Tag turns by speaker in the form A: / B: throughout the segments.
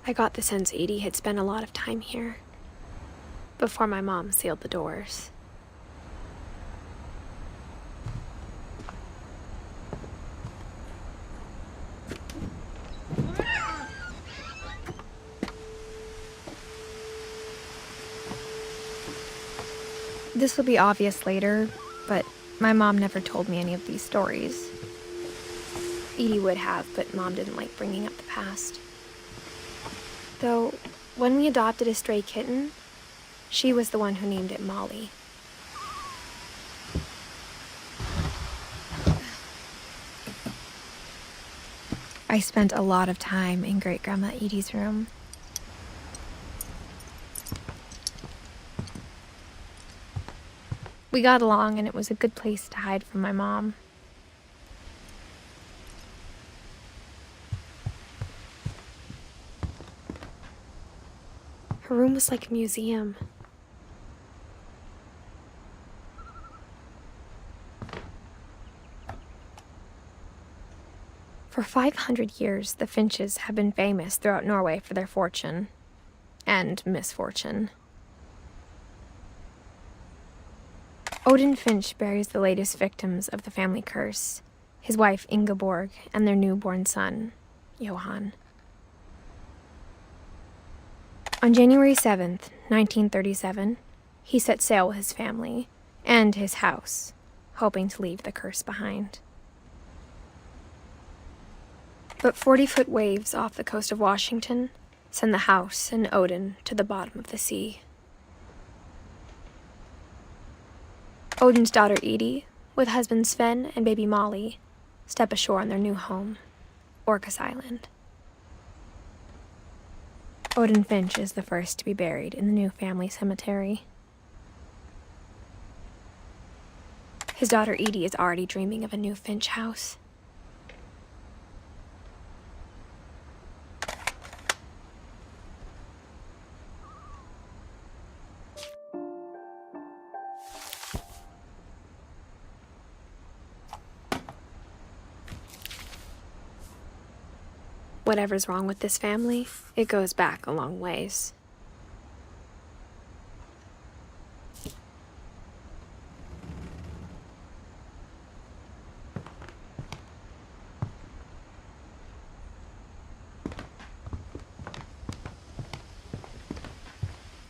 A: I got the sense Edie had spent a lot of time here before my mom sealed the doors. This will be obvious later, but my mom never told me any of these stories. Edie would have, but Mom didn't like bringing up the past. Though, when we adopted a stray kitten, she was the one who named it Molly. I spent a lot of time in Great-Grandma Edie's room. We got along, and it was a good place to hide from my mom. Her room was like a museum. For 500 years, the Finches have been famous throughout Norway for their fortune and misfortune. Odin Finch buries the latest victims of the family curse, his wife Ingeborg and their newborn son, Johan. On January 7th, 1937, he set sail with his family and his house, hoping to leave the curse behind. But 40-foot waves off the coast of Washington send the house and Odin to the bottom of the sea. Odin's daughter Edie, with husband Sven and baby Molly, step ashore on their new home, Orcas Island. Odin Finch is the first to be buried in the new family cemetery. His daughter Edie is already dreaming of a new Finch house. Whatever's wrong with this family, it goes back a long ways.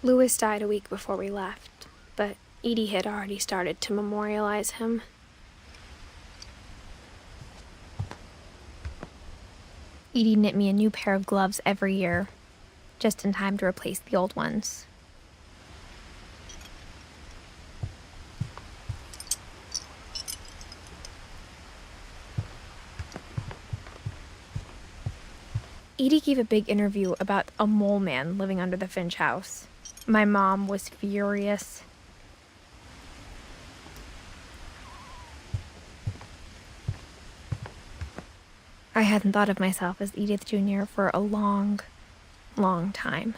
A: Louis died a week before we left, but Edie had already started to memorialize him. Edie knit me a new pair of gloves every year, just in time to replace the old ones. Edie gave a big interview about a mole man living under the Finch house. My mom was furious. I hadn't thought of myself as Edith Jr. for a long, long time.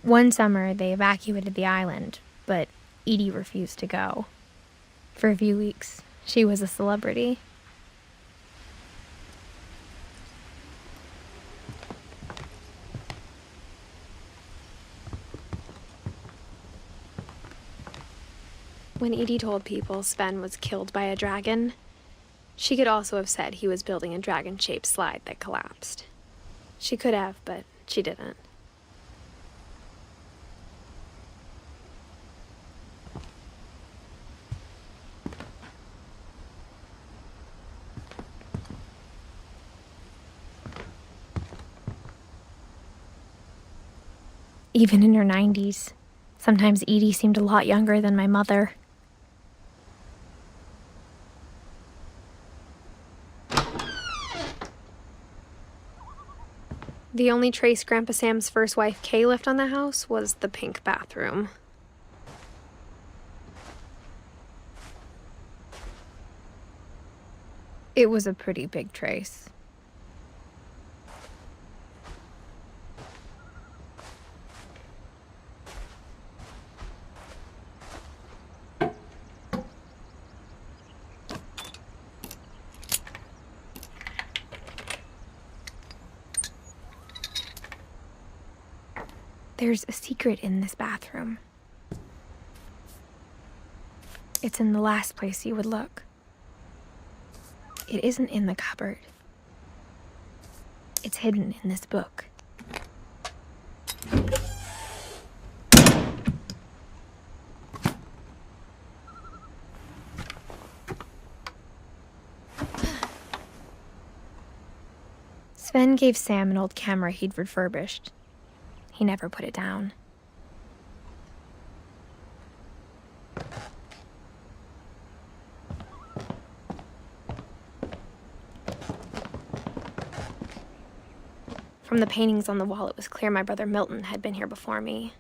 A: One summer, they evacuated the island, but Edie refused to go. For a few weeks, she was a celebrity. When Edie told people Sven was killed by a dragon, she could also have said he was building a dragon-shaped slide that collapsed. She could have, but she didn't. Even in her 90s, sometimes Edie seemed a lot younger than my mother. The only trace Grandpa Sam's first wife, Kay, left on the house was the pink bathroom. It was a pretty big trace. There's a secret in this bathroom. It's in the last place you would look. It isn't in the cupboard. It's hidden in this book. Sven gave Sam an old camera he'd refurbished. He never put it down. From the paintings on the wall, it was clear my brother Milton had been here before me.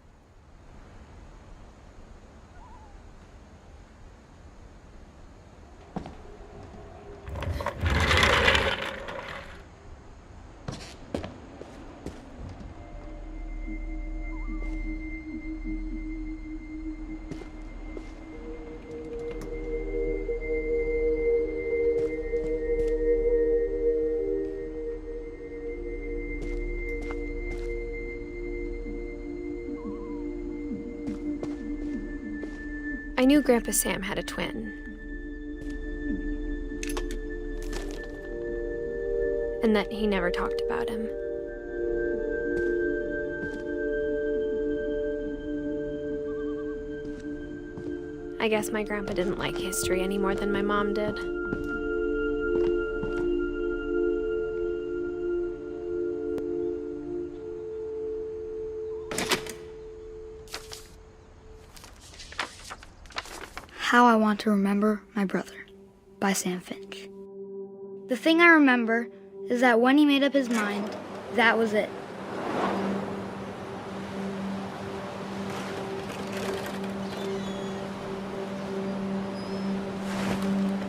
A: I knew Grandpa Sam had a twin. And that he never talked about him. I guess my grandpa didn't like history any more than my mom did.
B: How I Want to Remember My Brother by Sam Finch. The thing I remember is that when he made up his mind, that was it.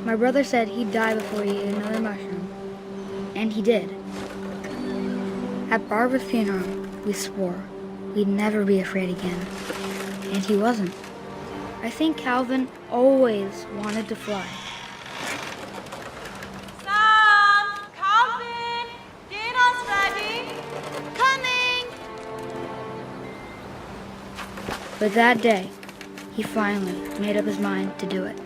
B: My brother said he'd die before he ate another mushroom, and he did. At Barbara's funeral, we swore we'd never be afraid again, and he wasn't. I think Calvin always wanted to fly.
C: Sam! Calvin! Dinner's ready! Coming!
B: But that day, he finally made up his mind to do it.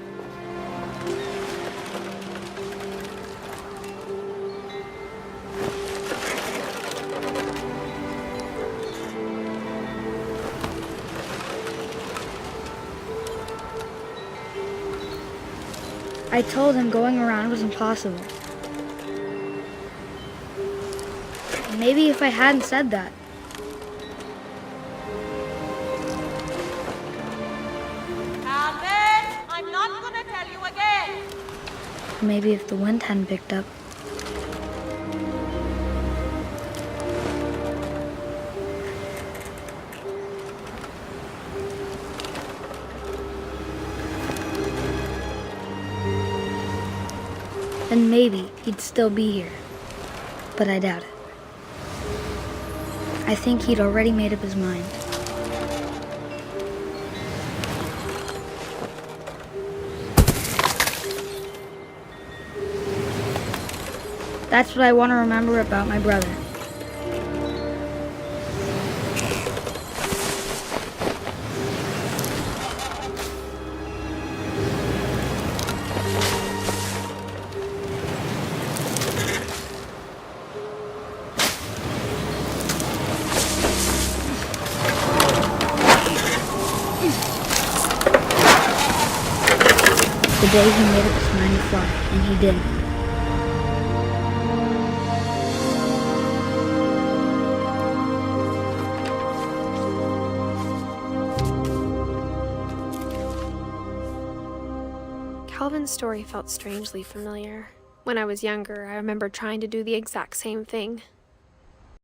B: I told him going around was impossible. Maybe if I hadn't said that.
C: Calvin! I'm not gonna tell you again!
B: Maybe if the wind hadn't picked up. Then maybe he'd still be here. But I doubt it. I think he'd already made up his mind. That's what I want to remember about my brother. The day he made up his mind to fly, and he did.
A: Calvin's story felt strangely familiar. When I was younger, I remember trying to do the exact same thing.